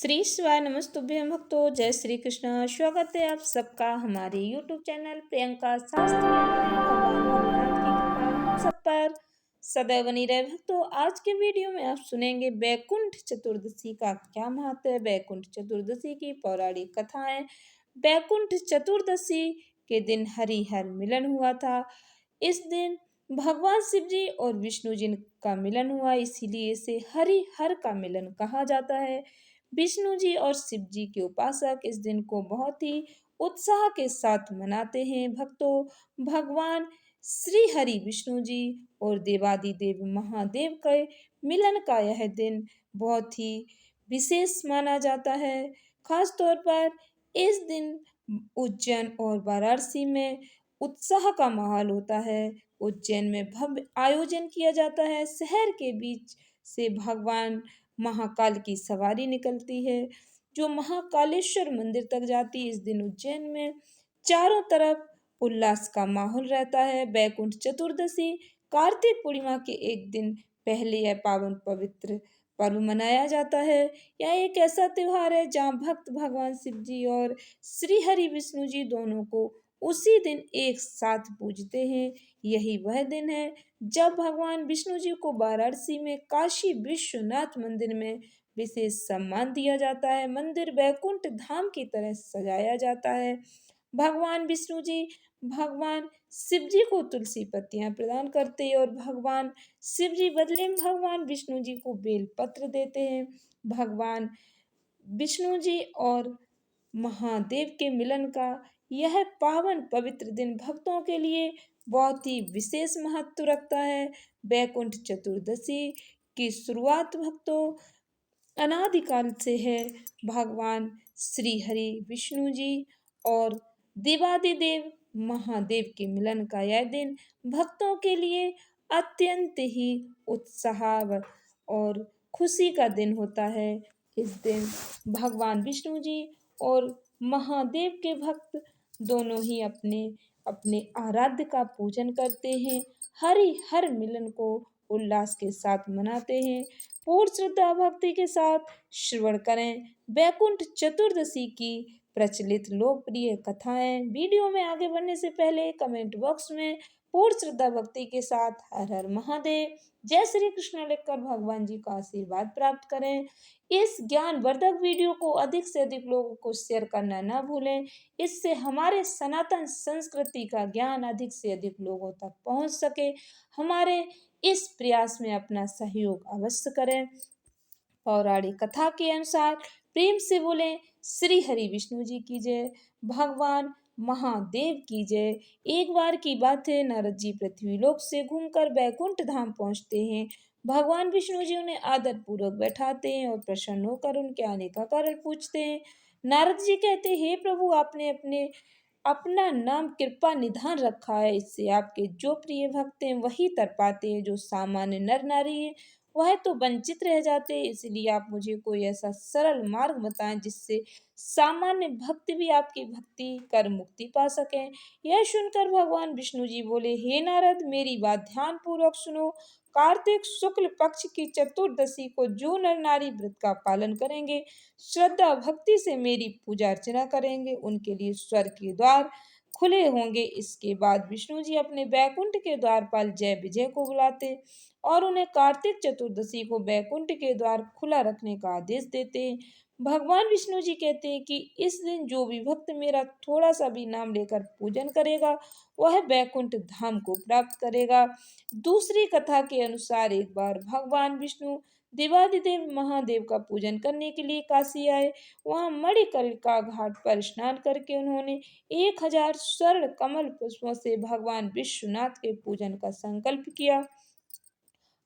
श्री शिवाय नमस्तुभ्यं भक्तों। जय श्री कृष्ण। स्वागत है आप सबका हमारे यूट्यूब चैनल प्रियंका शास्त्री में। भगवान भोलेनाथ की कृपा हम सब पर सदैव बनी रहे। भक्तों, आज के वीडियो में आप सुनेंगे बैकुंठ चतुर्दशी का क्या महत्व है। बैकुंठ चतुर्दशी की पौराणिक कथाएं। बैकुंठ चतुर्दशी के दिन हरिहर मिलन हुआ था। इस दिन भगवान शिव जी और विष्णु जी का मिलन हुआ, इसीलिए इसे हरिहर का मिलन कहा जाता है। विष्णु जी और शिव जी के उपासक इस दिन को बहुत ही उत्साह के साथ मनाते हैं। भक्तों, भगवान श्री हरि विष्णु जी और देवादिदेव महादेव के मिलन का यह दिन बहुत ही विशेष माना जाता है। खास तौर पर इस दिन उज्जैन और वाराणसी में उत्साह का माहौल होता है। उज्जैन में भव्य आयोजन किया जाता है। शहर के बीच से भगवान महाकाल की सवारी निकलती है, जो महाकालेश्वर मंदिर तक जाती है। इस दिन उज्जैन में चारों तरफ उल्लास का माहौल रहता है। बैकुंठ चतुर्दशी कार्तिक पूर्णिमा के एक दिन पहले यह पावन पवित्र पर्व मनाया जाता है। यह एक ऐसा त्योहार है जहाँ भक्त भगवान शिव जी और श्री हरि विष्णु जी दोनों को उसी दिन एक साथ पूजते हैं। यही वह दिन है जब भगवान विष्णु जी को वाराणसी में काशी विश्वनाथ मंदिर में विशेष सम्मान दिया जाता है। मंदिर बैकुंठ धाम की तरह सजाया जाता है। भगवान विष्णु जी भगवान शिव जी को तुलसी पत्तियां प्रदान करते हैं और भगवान शिव जी बदले में भगवान विष्णु जी को बेल पत्र देते हैं। भगवान विष्णु जी और महादेव के मिलन का यह पावन पवित्र दिन भक्तों के लिए बहुत ही विशेष महत्व रखता है। बैकुंठ चतुर्दशी की शुरुआत भक्तों अनादिकाल से है। भगवान श्री हरि विष्णु जी और देवादिदेव महादेव के मिलन का यह दिन भक्तों के लिए अत्यंत ही उत्साह और खुशी का दिन होता है। इस दिन भगवान विष्णु जी और महादेव के भक्त दोनों ही अपने अपने आराध्य का पूजन करते हैं। हर मिलन को उल्लास के साथ मनाते हैं। पूर्ण श्रद्धा भक्ति के साथ श्रवण करें बैकुंठ चतुर्दशी की प्रचलित लोकप्रिय कथाएं। वीडियो में आगे बढ़ने से पहले कमेंट बॉक्स में पूर्ण श्रद्धा भक्ति के साथ हर हर महादेव जय श्री कृष्ण लिखकर भगवान जी का आशीर्वाद प्राप्त करें। इस ज्ञानवर्धक वीडियो को अधिक से अधिक लोगों को शेयर करना ना भूलें। इससे हमारे सनातन संस्कृति का ज्ञान अधिक से अधिक लोगों तक पहुंच सके। हमारे इस प्रयास में अपना सहयोग अवश्य करें। पौराणिक कथा के अनुसार प्रेम से बोले श्री हरि विष्णु जी की जय, भगवान महादेव की जय। एक बार की बात है, नारद जी पृथ्वी लोक से घूमकर बैकुंठ धाम पहुंचते हैं। भगवान विष्णु जी उन्हें आदर पूर्वक बैठाते हैं और प्रसन्न होकर उनके आने का कारण पूछते हैं। नारद जी कहते हैं, हे प्रभु, आपने अपने अपना नाम कृपा निधान रखा है। इससे आपके जो प्रिय भक्त हैं वही तर पाते हैं, जो सामान्य नर नारी है वह तो वंचित रह जाते हैं। इसलिए आप मुझे कोई ऐसा सरल मार्ग बताएं जिससे सामान्य भक्त भी आपकी भक्ति कर मुक्ति पा सकें। यह सुनकर भगवान विष्णु जी बोले, हे नारद, मेरी बात ध्यान पूर्वक सुनो। कार्तिक शुक्ल पक्ष की चतुर्दशी को जो नर नारी व्रत का पालन करेंगे, श्रद्धा भक्ति से मेरी पूजा अर्चना करेंगे, उनके लिए स्वर्ग के द्वार खुले होंगे। इसके बाद विष्णु जी अपने बैकुंठ के द्वारपाल जय विजय को बुलाते और उन्हें कार्तिक चतुर्दशी को बैकुंठ के द्वार खुला रखने का आदेश देते हैं। भगवान विष्णु जी कहते हैं कि इस दिन जो भी भक्त मेरा थोड़ा सा भी नाम लेकर पूजन करेगा वह बैकुंठ धाम को प्राप्त करेगा। दूसरी कथा के अनुसार एक बार भगवान विष्णु देवादिदेव महादेव का पूजन करने के लिए काशी आए। वहां मणिकर्णिका घाट पर स्नान करके उन्होंने 1000 स्वर्ण कमल पुष्पों से भगवान विश्वनाथ के पूजन का संकल्प किया।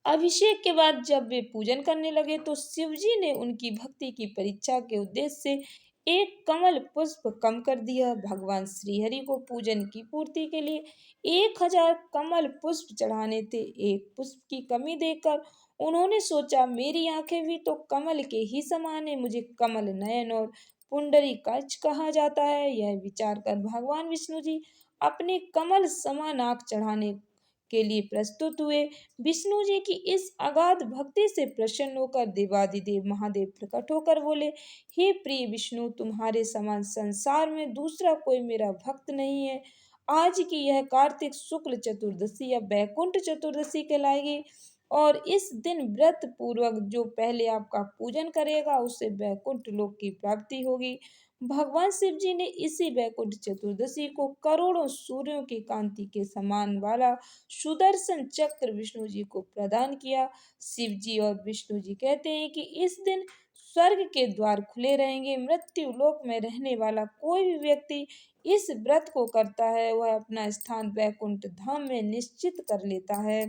अभिषेक के बाद जब वे पूजन करने लगे तो शिवजी ने उनकी भक्ति की परीक्षा के उद्देश्य से एक कमल पुष्प कम कर दिया। भगवान श्रीहरि को पूजन की पूर्ति के लिए 1000 कमल पुष्प चढ़ाने थे। एक पुष्प की कमी देखकर उन्होंने सोचा, मेरी आंखें भी तो कमल के ही समान है, मुझे कमल नयन और पुंडरीकाक्ष कहा जाता है। यह विचार कर भगवान विष्णु जी अपने कमल समान आंख चढ़ाने के लिए प्रस्तुत हुए। विष्णु जी की इस अगाध भक्ति से प्रसन्न होकर देवादिदेव महादेव प्रकट होकर बोले, हे प्रिय विष्णु, तुम्हारे समान संसार में दूसरा कोई मेरा भक्त नहीं है। आज की यह कार्तिक शुक्ल चतुर्दशी या बैकुंठ चतुर्दशी कहलाएगी और इस दिन व्रत पूर्वक जो पहले आपका पूजन करेगा उसे बैकुंठ लोक की प्राप्ति होगी। भगवान शिव जी ने इसी बैकुंठ चतुर्दशी को करोड़ों सूर्यों की कांति के समान वाला सुदर्शन चक्र विष्णु जी को प्रदान किया। शिव जी और विष्णु जी कहते हैं कि इस दिन स्वर्ग के द्वार खुले रहेंगे। मृत्यु लोक में रहने वाला कोई भी व्यक्ति इस व्रत को करता है वह अपना स्थान वैकुंठ धाम में निश्चित कर लेता है।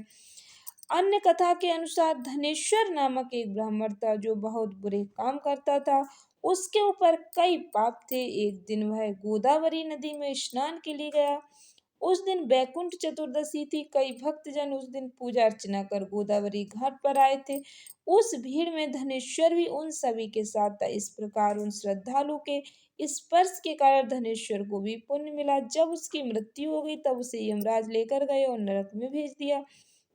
अन्य कथा के अनुसार धनेश्वर नामक एक ब्राह्मण था जो बहुत बुरे काम करता था। उसके ऊपर कई पाप थे। एक दिन वह गोदावरी नदी में स्नान के लिए गया। उस दिन बैकुंठ चतुर्दशी थी। कई भक्तजन उस दिन पूजा अर्चना कर गोदावरी घाट पर आए थे। उस भीड़ में धनेश्वर भी उन सभी के साथ था। इस प्रकार उन श्रद्धालु के स्पर्श के कारण धनेश्वर को भी पुण्य मिला। जब उसकी मृत्यु हो गई तब उसे यमराज लेकर गए और नरक में भेज दिया।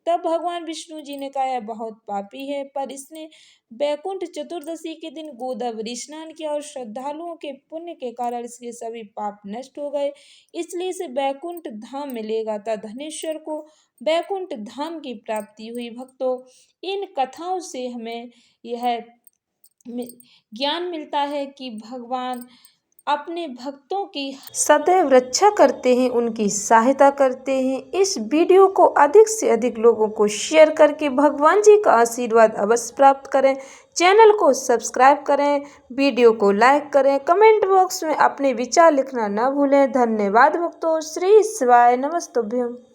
तब भगवान विष्णु जी ने कहा, यह बहुत पापी है, पर इसने बैकुंठ चतुर्दशी के दिन गोदावरी स्नान किया और श्रद्धालुओं के पुण्य के कारण इसके सभी पाप नष्ट हो गए, इसलिए इसे बैकुंठ धाम में ले गया। धनेश्वर को बैकुंठ धाम की प्राप्ति हुई। भक्तों, इन कथाओं से हमें यह ज्ञान मिलता है कि भगवान अपने भक्तों की सदैव रक्षा करते हैं, उनकी सहायता करते हैं। इस वीडियो को अधिक से अधिक लोगों को शेयर करके भगवान जी का आशीर्वाद अवश्य प्राप्त करें। चैनल को सब्सक्राइब करें, वीडियो को लाइक करें, कमेंट बॉक्स में अपने विचार लिखना न भूलें। धन्यवाद भक्तों। श्री शिवाय नमस्तुभ्यं।